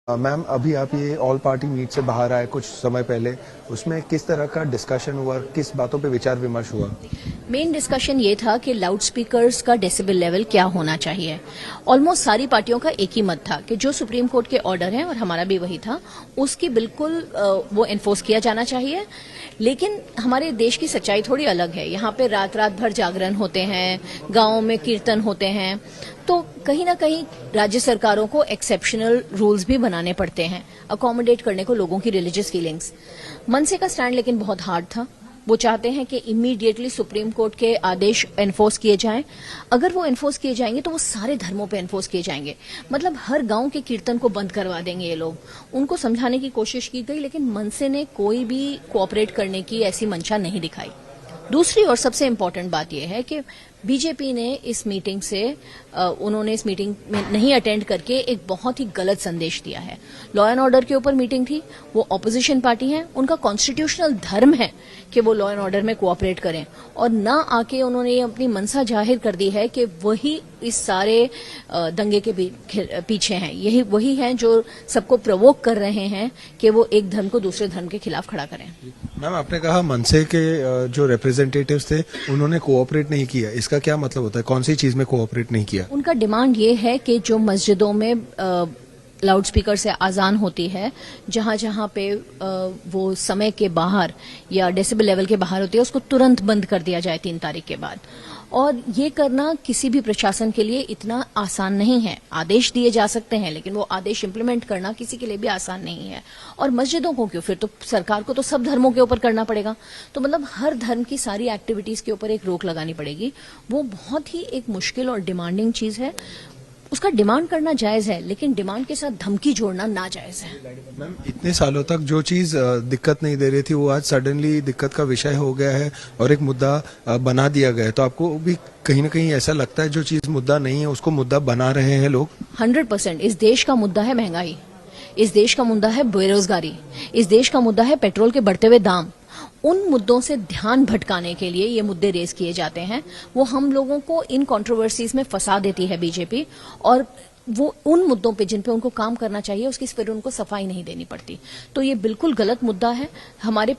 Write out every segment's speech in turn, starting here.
Ma'am, अभी आप ये ऑल पार्टी मीट से बाहर आए कुछ समय पहले, उसमें किस तरह का डिस्कशन हुआ, किस बातों पे विचार विमर्श हुआ? मेन डिस्कशन ये था कि लाउड स्पीकर्स का डेसिबल लेवल क्या होना चाहिए। ऑलमोस्ट सारी पार्टियों का एक ही मत था कि जो सुप्रीम कोर्ट के ऑर्डर हैं, और हमारा भी वही था, उसकी बिल्कुल वो एनफोर्स किया जाना चाहिए। लेकिन हमारे देश की सच्चाई थोड़ी अलग है। यहाँ पे रात रात भर जागरण होते हैं, गांवों में कीर्तन होते हैं, तो कहीं ना कहीं राज्य सरकारों को एक्सेप्शनल रूल्स भी बनाने पड़ते हैं अकोमोडेट करने को लोगों की रिलीजियस फीलिंग्स। मनसे का स्टैंड लेकिन बहुत हार्ड था। वो चाहते हैं कि इमीडिएटली सुप्रीम कोर्ट के आदेश एनफोर्स किए जाएं। अगर वो एनफोर्स किए जाएंगे तो वो सारे धर्मों पे एनफोर्स किए जाएंगे। मतलब हर गांव के कीर्तन को बंद करवा देंगे ये लोग। उनको समझाने की कोशिश की गई, लेकिन मनसे ने कोई भी कोऑपरेट करने की ऐसी मंशा नहीं दिखाई। दूसरी और सबसे इम्पोर्टेंट बात यह है कि बीजेपी ने इस मीटिंग से उन्होंने इस मीटिंग में नहीं अटेंड करके एक बहुत ही गलत संदेश दिया है। लॉ एंड ऑर्डर के ऊपर मीटिंग थी, वो ऑपोजिशन पार्टी है, उनका कॉन्स्टिट्यूशनल धर्म है कि वो लॉ एंड ऑर्डर में कोऑपरेट करें, और ना आके उन्होंने ये अपनी मनसा जाहिर कर दी है कि वही इस सारे दंगे के पीछे हैं। यही वही हैं जो सबको प्रवोक कर रहे हैं कि वो एक धर्म को दूसरे धर्म के खिलाफ खड़ा करें। मैम, आपने कहा मनसे के जो रिप्रेजेंटेटिव्स थे उन्होंने कोऑपरेट नहीं किया, इसका क्या मतलब होता है? कौन सी चीज में कोऑपरेट नहीं किया? उनका डिमांड ये है कि जो मस्जिदों में लाउड स्पीकर से आजान होती है, जहां जहां पे वो समय के बाहर या डेसिबल लेवल के बाहर होती है, उसको तुरंत बंद कर दिया जाए 3 तारीख के बाद। और ये करना किसी भी प्रशासन के लिए इतना आसान नहीं है। आदेश दिए जा सकते हैं, लेकिन वो आदेश इंप्लीमेंट करना किसी के लिए भी आसान नहीं है। और मस्जिदों को क्यों, फिर तो सरकार को तो सब धर्मों के ऊपर करना पड़ेगा। तो मतलब हर धर्म की सारी एक्टिविटीज के ऊपर एक रोक लगानी पड़ेगी। वो बहुत ही एक मुश्किल और डिमांडिंग चीज है। उसका डिमांड करना जायज है, लेकिन डिमांड के साथ धमकी जोड़ना नाजायज है। मैम, इतने सालों तक जो चीज दिक्कत नहीं दे रही थी वो आज सडनली दिक्कत का विषय हो गया है और एक मुद्दा बना दिया गया है, तो आपको भी कहीं ना कहीं ऐसा लगता है जो चीज मुद्दा नहीं है उसको मुद्दा बना रहे हैं लोग? 100%। इस देश का मुद्दा है महंगाई, इस देश का मुद्दा है बेरोजगारी, इस देश का मुद्दा है पेट्रोल के बढ़ते हुए दाम। उन मुद्दों से ध्यान भटकाने के लिए ये मुद्दे रेज किए जाते हैं। वो हम लोगों को इन कंट्रोवर्सीज में फंसा देती है बीजेपी, और वो उन मुद्दों पे जिन पे उनको काम करना चाहिए उसकी फिर उनको सफाई नहीं देनी पड़ती। तो ये बिल्कुल गलत मुद्दा है। हमारे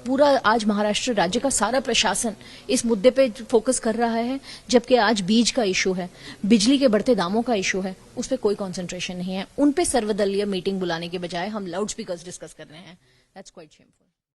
पूरा आज महाराष्ट्र राज्य का सारा प्रशासन इस मुद्दे पे फोकस कर रहा है, जबकि आज बीज का इशू है, बिजली के बढ़ते दामों का इशू है, उस पर कोई कंसंट्रेशन नहीं है। उन पे सर्वदलीय मीटिंग बुलाने के बजाय हम लाउड स्पीकर्स डिस्कस कर रहे हैं। That's quite shameful.